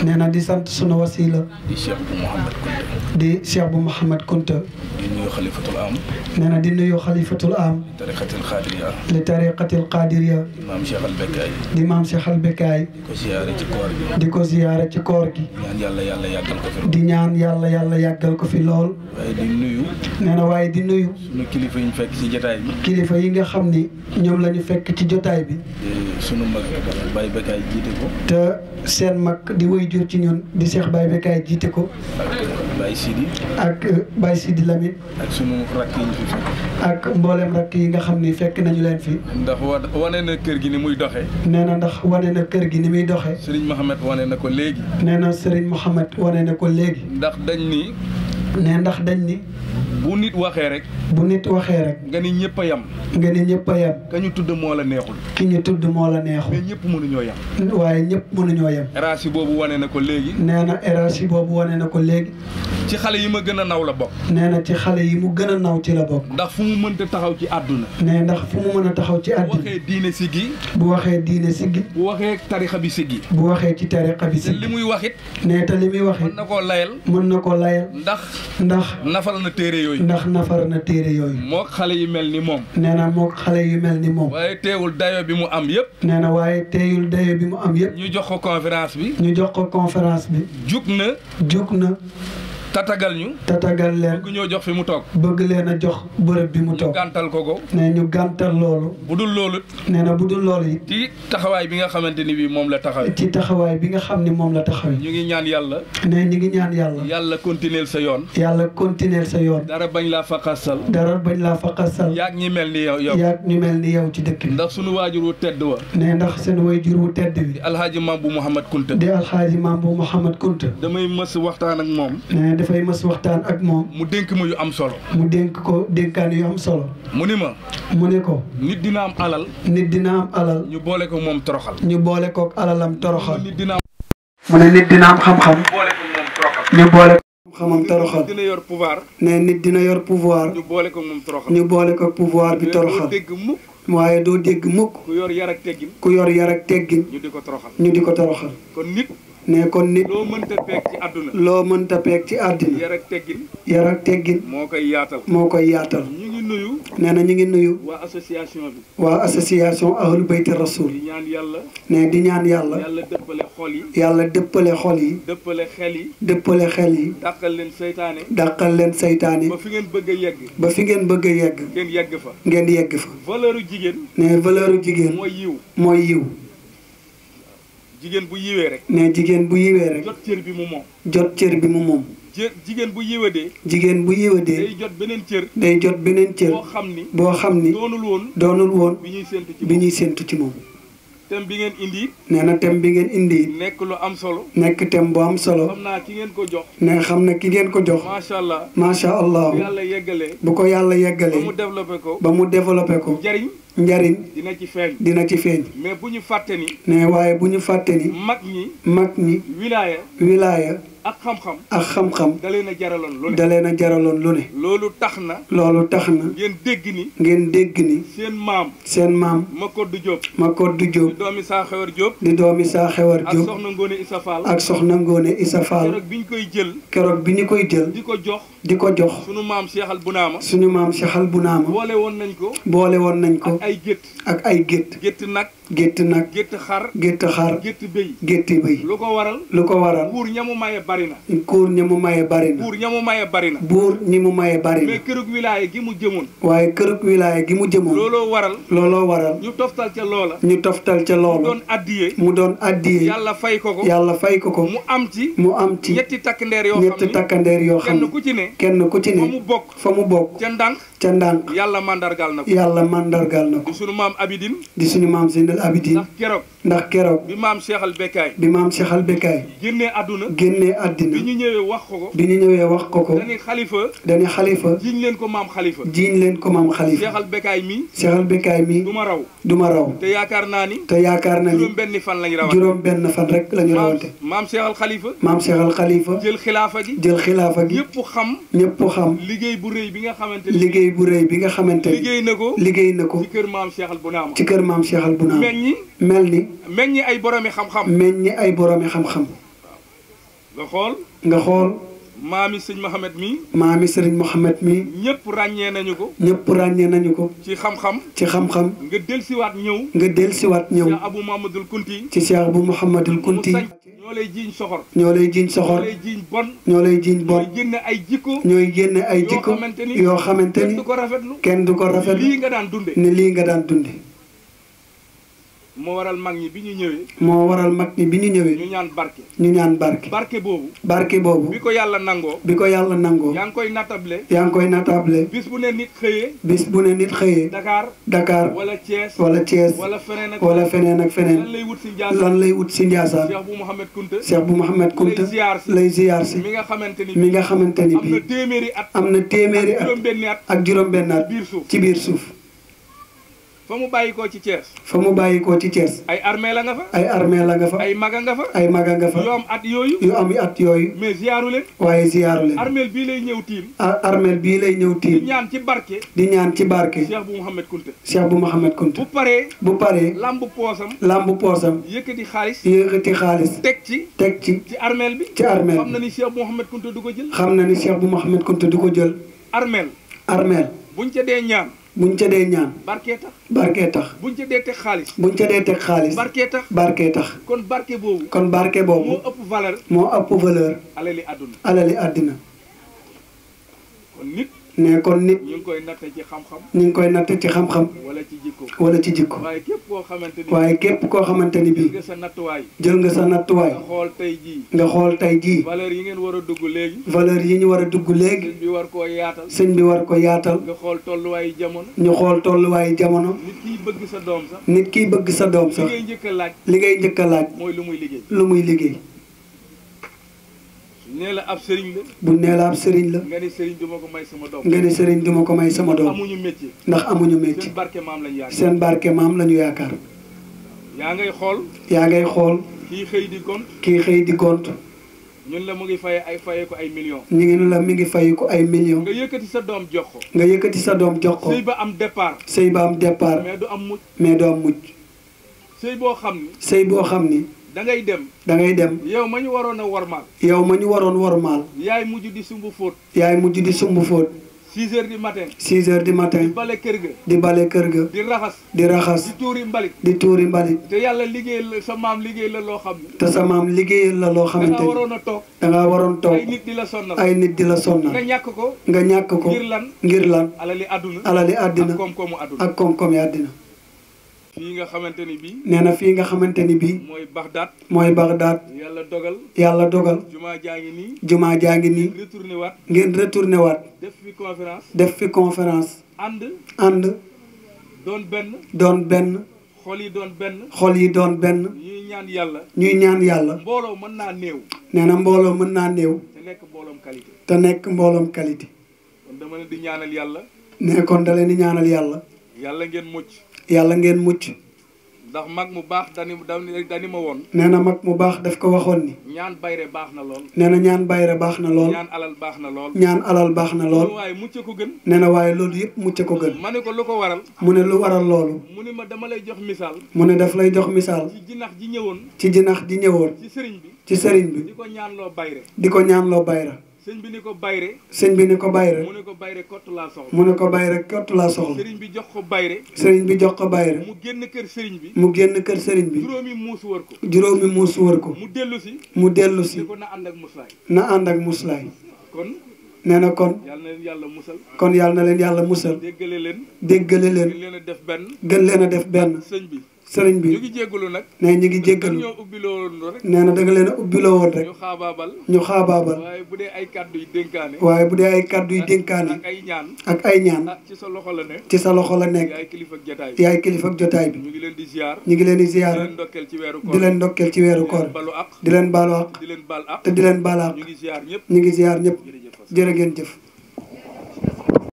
nee na di sant sunu wasila. di Cheikh bu Mouhamad Kunta. di nuyu xalifatul am. nee na di nuyu xalifatul am. tariqatil qadiriya. li tariqatil qadiriya. maam Cheikh al Bekkaay. di maam Cheikh al Bekkaay. di ko ziyaare ci koor gi. di ko ziyaare ci koor gi. ñaan yàlla yàggal ko fi. di ñaan yàlla yàggal ko fi lool. waaye di nuyu. nee na waaye di nuyu. sunu kilifa yi ñu fekk ci jotaay bi. kilifa yi nga xam ni ñoom la ñu fekk ci jotaay bi. sunu mag Baye Bekkaay jiite ko. te seen mag di way jur ci ñun di Cheikh Baye Bekkaay jiite ko. ak Baye Sidi. ak Baye Sidi Lamine. ak sunu rakk yi ñu fi fekk. ak mboolem rakk yi nga xam ni fekk nañu leen fi. ndax wane na kër gi ni muy doxee. nee na ndax wane na kër gi ni muy doxee. Serigne Mohamed wane na ko léegi. nee na Serigne Mohamed wane na ko léegi. ndax dañ ni. ndax dañ ni. bu nit waxee rek. bu nit waxee rek. nga ni ñëpp a yam. nga ni ñëpp a yam. ka ñu tudd moo la neexul. ki ñu tudd moo la neexul. mais ñëpp mënuñoo yam. waaye ñëpp mënuñoo yam. érage boobu wane na ko léegi. nee na érage boobu wane na ko léegi. ci xale yi ma gën a naw la bokk. nee na ci xale yi mu gën a naw ci la bokk. ndax fu mu mënta taxaw ci àdduna. nee ndax fu mu mën a taxaw ci àdduna. bu waxee diine siggi. bu waxee diine siggi. bu waxee tarixa bi siggi. bu waxee ci tarixa bi siggi. te li muy wax it. nee te li muy wax it. mën na koo layal. mën na koo layal. ndax nafal na téere yooyu. ndax nafar na téere yooyu. mook xale yi mel ni moom. nee na mook xale yu mel ni moom. waaye teewul dayo bi mu am yëpp. nee na waaye teeyul dayo bi mu am yëpp. ñu jox ko conférence bi. ñu jox ko conférence bi. jug na. tatagal ñu. tatagal leen. bëgg ñoo jox fi mu toog. bëgg leen a jox bërëb bi mu toog. ñu gàntal ko. nee ñu gàntal loolu. bu dul loolu. nee na bu dul loolu it. ci taxawaay bi nga xamante ni bii moom la taxawee. ci taxawaay bi nga xam ni moom la taxawee. ñu ngi ñaan yàlla. nee ñu ngi ñaan yàlla. yàlla continuer sa yoon. yàlla continuer sa yoon. dara bañ laa faqasal. dara bañ laa faqasal. yaag ñi mel ni yow. yaag ñu mel ni yow ci dëkk bi. ndax sunu waajur wu tedd wa. nee ndax seen waajur wu tedd bi. di alxaaji maam bu Mouhamad Kunta. di alxaaji maam bu Mouhamad Kunta. damay mës waxtaan ak moom. nee dafay mës waxtaan ak moom. mu dénk ma yu am solo. mu dénk ko dénkaan yu am solo. mu ni ma. mu ne ko. nit dina am alal. nit dina am alal. ñu boole ko moom toroxal. ñu boole ko alalam toroxal. nit dina am. mu ne nit dina am xam-xam. boole ko moom toroxal. ñu boole ko xam-xamam toroxal. nit dina yor pouvoir. ne nit dina yor pouvoir. ñu boole ko moom toroxal. ñu boole ko pouvoir bi toroxal. dégg mukk. waaye doo dégg mukk. ku yor yar ak teggin. ku yor yar ak teggin. ñu di ko toroxal. ñu di ko toroxal. kon nit. ne kon nit. loo mënta peeg ci àdduna. loo mënta peeg ci àddina. yar ak teggin. yar ak teggin. moo koy yaatal. moo koy yaatal. ñu ngi nuyu. nee na ñu ngi nuyu. waa association bi. waa association Ahlul Bayti Rasoul. di ñaan yàlla. ne di ñaan yàlla. yàlla dëppale xol yi. yàlla dëppale xol yi. dëppale xel yi. dëppale xel yi. dàqal leen seytaane. dàqal leen seytaane. ba fi ngeen bëgg a yegg. ba fi ngeen bëgg a yegg. ngeen yegg fa. ngeen yegg fa. valeur jigéen. ne valeur jigéen. mooy yiw. mooy yiw. jigéen bu yiwee rek. ne jigéen bu yiwee rek. jot cër bi mu moom. jot cër bi mu moom. jigéen bu yiwadee. jigéen bu yiwadee. day jot beneen cër. day jot beneen cër. boo xam ni. doonul woon. bi ñuy séntu ci bi ñuy séntu ci moom. thème bi ngeen indi. nee na thème bi ngeen indi. nekk lu am solo. nekk thème bu am solo. xam naa ki ngeen ko jox. ne xam na ki ngeen ko jox. macha allah. macha allah. bu yàlla yeggalee. bu ko yàlla yeggalee. ba mu développé ko. ba mu développé ko. njariñ dina ci feeñ. dina ci feeñ. mais bu ñu fàtte ni. ne waaye bu ñu fàtte ni. mag ñi. wilaaya. ak xam-xam. da leen a jaraloon lu ne. da leen a jaraloon lu ne. loolu tax na. ngeen dégg ni. seen maam. Makoddu Diop. di doomi saa xewar Diop. ak soxna Ngone Issa Fall. ak soxna Ngone Issa Fall. keroog bi ñu koy jël. keroog bi ñu koy jël. di ko jox. suñu maam Cheikh Al Bunaama. boole woon nañ ko. ak ay gétt. gétt nag. gétt xar. gétt béy. lu ko waral. buur ñamu maye bari na. buur ñi mu maye bari na. mais kërug wilaaya gi mu jëmoon. waaye kërug wilaaya gi mu jëmoon. looloo waral. ñu toftal ca loola. mu doon addiyee. yàlla fay ko ko. mu am ci. ñetti takkandeer yoo xam ne. kenn ku ci ne. fa mu bokk. ca ndànk. yàlla mandargal na ko. di sunu maam Abidin. di suñu maam Zeynal Abidin. ndax keroog. bi maam Cheikh Al Bekkaay. génnee àddina. bi ñu ñëwee wax ko ko. dañuy xalifa. jiiñ leen ko maam xalifa. Cheikh Al Bekkaay mi. du ma raw. te yaakaar naa ni. juróom benn fan rek lañu rawante. maam Cheikh Al Khalifa. jël xilaafa gi. ñëpp xam. liggéey bu rëy bi nga xamante ni. liggéey na ko. ci kër maam Cheikh Al Bunaama. mel ni. meññi ay boroomi xam-xam. nga xool maami sëñ Mohamed mi. maami sëriñ Mohamed mi. ñëpp ràññee nañu ko. ñëpp ràññee nañu ko. ci xam-xam. ci xam-xam. nga dellusiwaat ñëw. nga dellusiwaat ñëw. Cheikh Abou Mouhamadul Kunti. ci Cheikh Abou Mouhamadul Kunti. ñoo lay jiiñ soxor. ñoo lay jiiñ soxor. ñoo lay jiiñ bon. ñoo lay jiiñ bon. ñooy génne ay jikko. ñooy génne ay jikko. yoo xamante ni kenn du ko rafetlu. kenn du ko rafetlu. lii nga daan dunde. ne lii nga daan dunde. moo waral mag ñi bi ñu ñëwee. moo waral mag ñi bi ñu ñëwee. ñu ñaan barke. ñu ñaan barke. barke boobu. barke boobu. bi ko yàlla nangoo. bi ko yàlla nangoo. yaa ngi koy natable. yaa ngi koy natable. bis bu ne nit xëyee. bis bu ne nit xëyee. Dakar. Dakar. wala Thiès. wala Thiès. wala feneen ak wala feneen ak feneen. lan lay wut si Ndiassane. lan lay wut si Ndiassane. Cheikh bu Mouhamed Kunta. Cheikh bu Mouhamed Kunta. lay ziar si. mi nga xamante ni mi nga xamante ni am na téeméeri at. am na téeméeri at. juróom-benni at. ak juróom-benn at. ci biir suuf. fa mu bàyyikoo ci Thiès. fa mu bàyyikoo ci Thiès. ay armée la nga fa. ay armée la nga fa. ay maga nga fa. ay maga nga fa. yu am at yooyu. yu am at yooyu. mais ziyaaru leen. waaye ziyaaru leen. armée bii lay ñëw tiim. armée bii lay ñëw tiim. di ñaan ci barke. di ñaan ci barke. Cheikh bu Mouhamed Kunta. Cheikh bu Mouhamed Kunta. bu paree. bu paree. lamb poosam. lamb poosam. yëkkati xaalis. yëkkati xaalis. teg ci. teg ci. ci armée bi. ci armée xam na ni Cheikh bu Mouhamed Kunta du ko jël. xam na ni Cheikh bu Mouhamed Kunta du ko jël. armée. armée. buñ ca dee ñaan. buñ ca dee ñaan. barkee tax. barkee tax. buñ ca dee teg xaalis. buñ ca dee teg xaalis. barkee tax. barkee tax. kon barke boobu. kon barke boobu. moo ëpp valeur. moo ëpp valeur. alali àdduna. alali àddina. kon nit. ne kon nit. ñu ngi koy natte ci xam-xam. ñu ngi koy natte ci xam-xam. wala ci jikko. wala ci jikko. waaye képp koo xamante ni. waaye képp koo xamante ni bii. jël nga sa nattuwaay. jël nga sa nattuwaay. nga xool tey jii. nga xool tey jii. valeur yi ngeen war a dugg léegi. valeur yi ñu war a dugg léegi. sëñ bi war koo yaatal. sëñ bi war ko yaatal. nga xool tolluwaayu jamono. ñu xool tolluwaayu jamono. nit kiy bëgg sa doom sax. nit kiy bëgg sa doom sax. li ngay njëkk a laaj. li ngay njëkk a laaj. mooy lu muy liggéey. lu muy liggéey. nee la ab sëriñ la. bu nee la ab sëriñ la. nga ni sëriñ du ma ko may sama doom. nga ni sëriñ du ma ko may sama doom. amuñu métier. ndax amuñu métier. seen barke maam lañu yaakaar. seen barke maam lañu yaakaar. yaa ngay xool. yaa ngay xool. kii xëy di gont. kii xëy di gont. ñun la mu ngi fayee ko ay millions. ñu ngi la mi ngi fay ko ay millions. nga yëkkati sa doom jox ko. nga yëkkati sa doom jox ko. sëy ba am départ. sëy ba am départ. mais du am mucc. mais du am mucc. sëy boo xam ni. sëy boo xam ni. da ngay dem. da ngay dem. yow ma ñu waroon a wormaal. yow ma ñu waroon wormaal. yaay mujj di sumb fóot. yaay mujj di sumb fóot. 6 heures du matin. 6 heures du matin. di bale kër ga. di bale kër ga. di raxas. di raxas. di tuuri mbalit. di tuuri mbalit. te yàlla liggéey la sa maam liggéey la loo xam ne. te sa maam liggéeyal la loo xamante da ni. nga waroon a toog. da nga waroon toog. ay nit di la sonnal. ay nit di la sonnal. nga ñàkk ko. nga ñàkk ko. ngir lan. ngir lan. alali àdduna. alali àddina. ak koom-koomu àdduna. ak koom-koomu àddina. fii nga xamante ni bii. nee na fii nga xamante ni bii. mooy Bagdad. mooy Bagdad. yàlla dogal. yàlla dogal. jumaa jaa ngi nii. jumaa jaa ngi nii. retourné waat. ngeen retourné waat. def fi conférence. def fi conférence. ànd. doon benn. doon benn. xol yi doon benn. xol yi doon benn. ñuy ñaan yàlla. ñuy ñaan yàlla. mbooloo mën naa néew. nee na mbooloo mën naa néew. te nekk mbooloom qualité. te nekk mbooloom qualité. kon dama leen di ñaanal yàlla. ne kon da leen di ñaanal yàlla. yàlla ngeen mucc. yàlla ngeen mucc. ndax mag mu baax dani ma woon. nee na mag mu baax daf ko waxoon ni. ñaan bayre baax na lool. nee na ñaan bayre baax na lool. ñaan alal baax na lool. ñaan alal baax na lool. waaye mucc ko gën. nee na waaye loolu yëpp mucc ko gën. ma ne ko lu ko waral. mu ne lu waral loolu. mu ne ma dama lay jox misaal. mu ne daf lay jox misaal. ci jinax ji ñëwoon. ci jinax ji ñëwoon. ci sëriñ bi. ci sëriñ bi. di ko ñaanloo bayre. di ko ñaanloo bayra. sëñ bi ni ko bayre. sëñ bi ni ko bayre. mu ne ko bayre kott laa soxla. mu ne ko bayre kott laa soxla. sëriñ bi jox ko bayre. sëriñ bi jox ko bayre. mu génn kër sëriñ bi. mu génn kër sëriñ bi. juróomi muus wër ko. juróomi muus wër ko. mu dellu si. mu dellu si. ni ko na ànd ak muslaay. na ànd ak muslaay. kon. nee na kon. yàlla na leen yàlla musal. kon yàlla na leen yàlla musal. déggale leen. déggale leen. gën leen a def benn. gën leen a def benn. sëñ bi. sëriñ bi ñu ngi jéggalu nag. nee ñu ngi jéggalu. ñoo ubbiloo woon rek. nee na da nga leen a ubbiloo woon rek. ñu xaabaabal. ñu xaabaabal. waaye bu dee ay kàddu yu dénkaane. waaye bu dee ay kàddu yu dénkaane. ak ay ñaan. ak ay ñaan. ci sa loxo la ne. ci sa loxo la nekk. yaay kilifa ak jotaay bi. yaay kilifa ak jotaay bi. ñu ngi leen di ziar. ñu ngi leen di ziar. di leen ndokkeel ci weeru koor. di leen ndokkeel ci weeru koor. balu ak. di leen baalu ak. di leen baal ak. te di leen baal ak. ñu ngi ziar ñëpp. ñu ngi ziar ñëpp. jërë ngeen jëf.